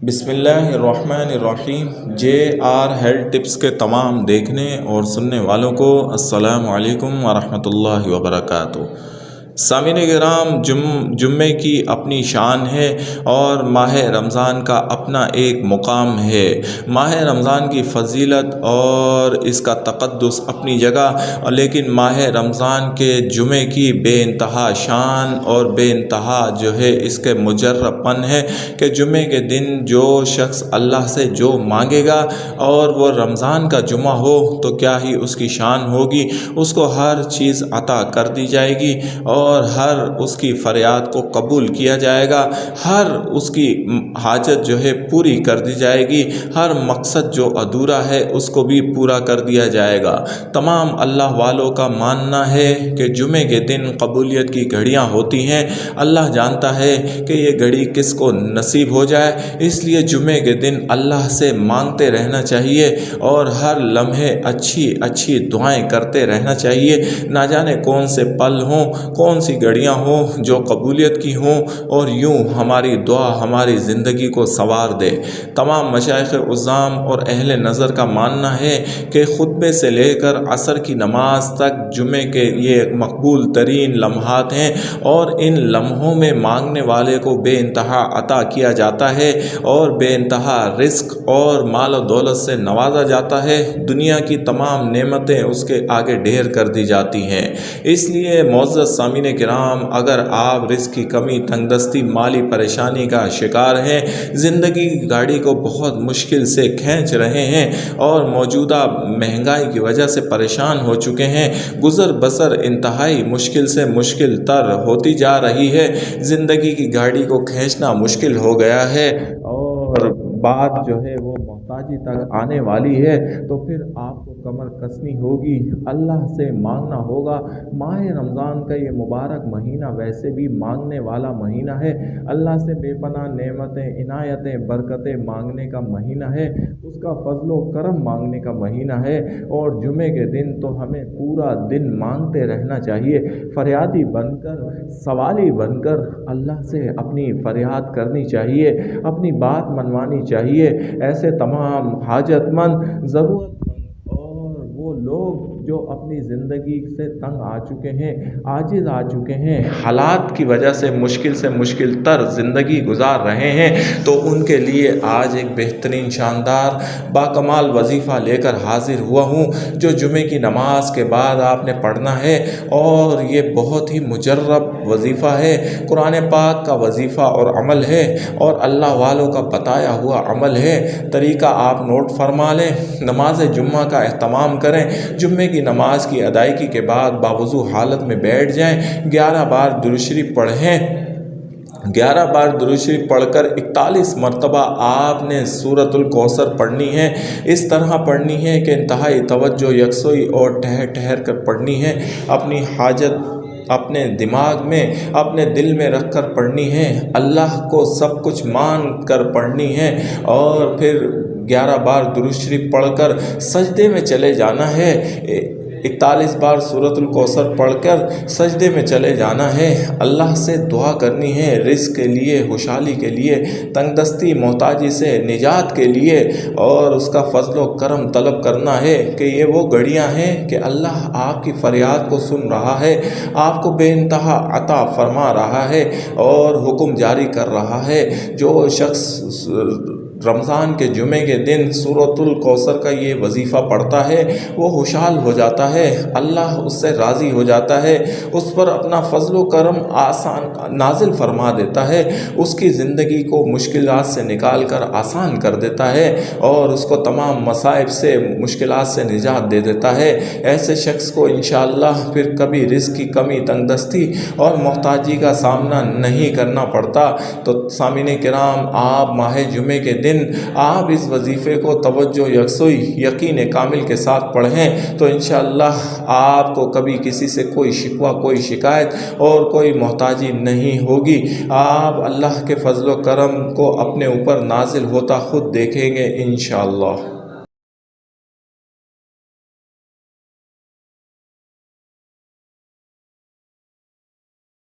بسم اللہ الرحمن الرحیم JR ہیلتھ ٹپس کے تمام دیکھنے اور سننے والوں کو السلام علیکم ورحمۃ اللہ وبرکاتہ۔ سامعین کرام، جمعے کی اپنی شان ہے اور ماہ رمضان کا اپنا ایک مقام ہے۔ ماہ رمضان کی فضیلت اور اس کا تقدس اپنی جگہ، لیکن ماہ رمضان کے جمعے کی بے انتہا شان اور بے انتہا اس کے مجرب پن ہے کہ جمعے کے دن جو شخص اللہ سے جو مانگے گا اور وہ رمضان کا جمعہ ہو تو کیا ہی اس کی شان ہوگی، اس کو ہر چیز عطا کر دی جائے گی اور ہر اس کی فریاد کو قبول کیا جائے گا، ہر اس کی حاجت پوری کر دی جائے گی، ہر مقصد جو ادھورا ہے اس کو بھی پورا کر دیا جائے گا۔ تمام اللہ والوں کا ماننا ہے کہ جمعے کے دن قبولیت کی گھڑیاں ہوتی ہیں۔ اللہ جانتا ہے کہ یہ گھڑی کس کو نصیب ہو جائے، اس لیے جمعے کے دن اللہ سے مانگتے رہنا چاہیے اور ہر لمحے اچھی اچھی دعائیں کرتے رہنا چاہیے۔ نہ جانے کون سے پل ہوں، کون سی گھڑیاں ہوں جو قبولیت کی ہوں اور یوں ہماری دعا ہماری زندگی کو سنوار دے۔ تمام مشائخ عظام اور اہل نظر کا ماننا ہے کہ خطبے سے لے کر عصر کی نماز تک جمعے کے یہ مقبول ترین لمحات ہیں اور ان لمحوں میں مانگنے والے کو بے انتہا عطا کیا جاتا ہے اور بے انتہا رزق اور مال و دولت سے نوازا جاتا ہے۔ دنیا کی تمام نعمتیں اس کے آگے ڈھیر کر دی جاتی ہیں۔ اس لیے معزز سامعین کرام، اگر آپ رزق کی کمی، تنگ دستی، مالی پریشانی کا شکار ہیں، زندگی کی گاڑی کو بہت مشکل سے کھینچ رہے ہیں اور موجودہ مہنگائی کی وجہ سے پریشان ہو چکے ہیں، گزر بسر انتہائی مشکل سے مشکل تر ہوتی جا رہی ہے، زندگی کی گاڑی کو کھینچنا مشکل ہو گیا ہے اور بات وہ محتاجی تک آنے والی ہے، تو پھر آپ کو کمر کسنی ہوگی، اللہ سے مانگنا ہوگا۔ ماہ رمضان کا یہ مبارک مہینہ ویسے بھی مانگنے والا مہینہ ہے، اللہ سے بے پناہ نعمتیں، عنایتیں، برکتیں مانگنے کا مہینہ ہے، اس کا فضل و کرم مانگنے کا مہینہ ہے اور جمعے کے دن تو ہمیں پورا دن مانگتے رہنا چاہیے، فریادی بن کر، سوالی بن کر اللہ سے اپنی فریاد کرنی چاہیے، اپنی بات منوانی چاہیے۔ ایسے تمام حاجت مند، ضرورت مند اور وہ لوگ جو اپنی زندگی سے تنگ آ چکے ہیں، عاجز آ چکے ہیں، حالات کی وجہ سے مشکل تر زندگی گزار رہے ہیں، تو ان کے لیے آج ایک بہترین شاندار باکمال وظیفہ لے کر حاضر ہوا ہوں جو جمعے کی نماز کے بعد آپ نے پڑھنا ہے، اور یہ بہت ہی مجرب وظیفہ ہے، قرآن پاک کا وظیفہ اور عمل ہے اور اللہ والوں کا بتایا ہوا عمل ہے۔ طریقہ آپ نوٹ فرما لیں، نماز جمعہ کا اہتمام کریں، جمعے کی نماز کی ادائیگی کے بعد باوضو حالت میں بیٹھ جائیں، 11 بار درود شریف پڑھیں، 11 بار درود شریف پڑھ کر 41 مرتبہ آپ نے سورۃ الکوثر پڑھنی ہے۔ اس طرح پڑھنی ہے کہ انتہائی توجہ، یکسوئی اور ٹھہر کر پڑھنی ہے، اپنی حاجت اپنے دماغ میں، اپنے دل میں رکھ کر پڑھنی ہے، اللہ کو سب کچھ مان کر پڑھنی ہے، اور پھر 11 بار درود شریف پڑھ کر سجدے میں چلے جانا ہے، 41 بار سورۃ الکوثر پڑھ کر سجدے میں چلے جانا ہے، اللہ سے دعا کرنی ہے، رزق کے لیے، خوشحالی کے لیے، تنگ دستی محتاجی سے نجات کے لیے، اور اس کا فضل و کرم طلب کرنا ہے کہ یہ وہ گھڑیاں ہیں کہ اللہ آپ کی فریاد کو سن رہا ہے، آپ کو بے انتہا عطا فرما رہا ہے اور حکم جاری کر رہا ہے۔ جو شخص رمضان کے جمعے کے دن سورۃ الکوثر کا یہ وظیفہ پڑھتا ہے وہ خوشحال ہو جاتا ہے، اللہ اس سے راضی ہو جاتا ہے، اس پر اپنا فضل و کرم آسان نازل فرما دیتا ہے، اس کی زندگی کو مشکلات سے نکال کر آسان کر دیتا ہے اور اس کو تمام مصائب سے، مشکلات سے نجات دے دیتا ہے۔ ایسے شخص کو انشاءاللہ پھر کبھی رزق کی کمی، تنگ دستی اور محتاجی کا سامنا نہیں کرنا پڑتا۔ تو سامعین کرام، آپ ماہ جمعے کے دن آپ اس وظیفے کو توجہ، یکسوئی، یقین کامل کے ساتھ پڑھیں تو انشاءاللہ آپ کو کبھی کسی سے کوئی شکوہ، کوئی شکایت اور کوئی محتاجی نہیں ہوگی۔ آپ اللہ کے فضل و کرم کو اپنے اوپر نازل ہوتا خود دیکھیں گے انشاءاللہ۔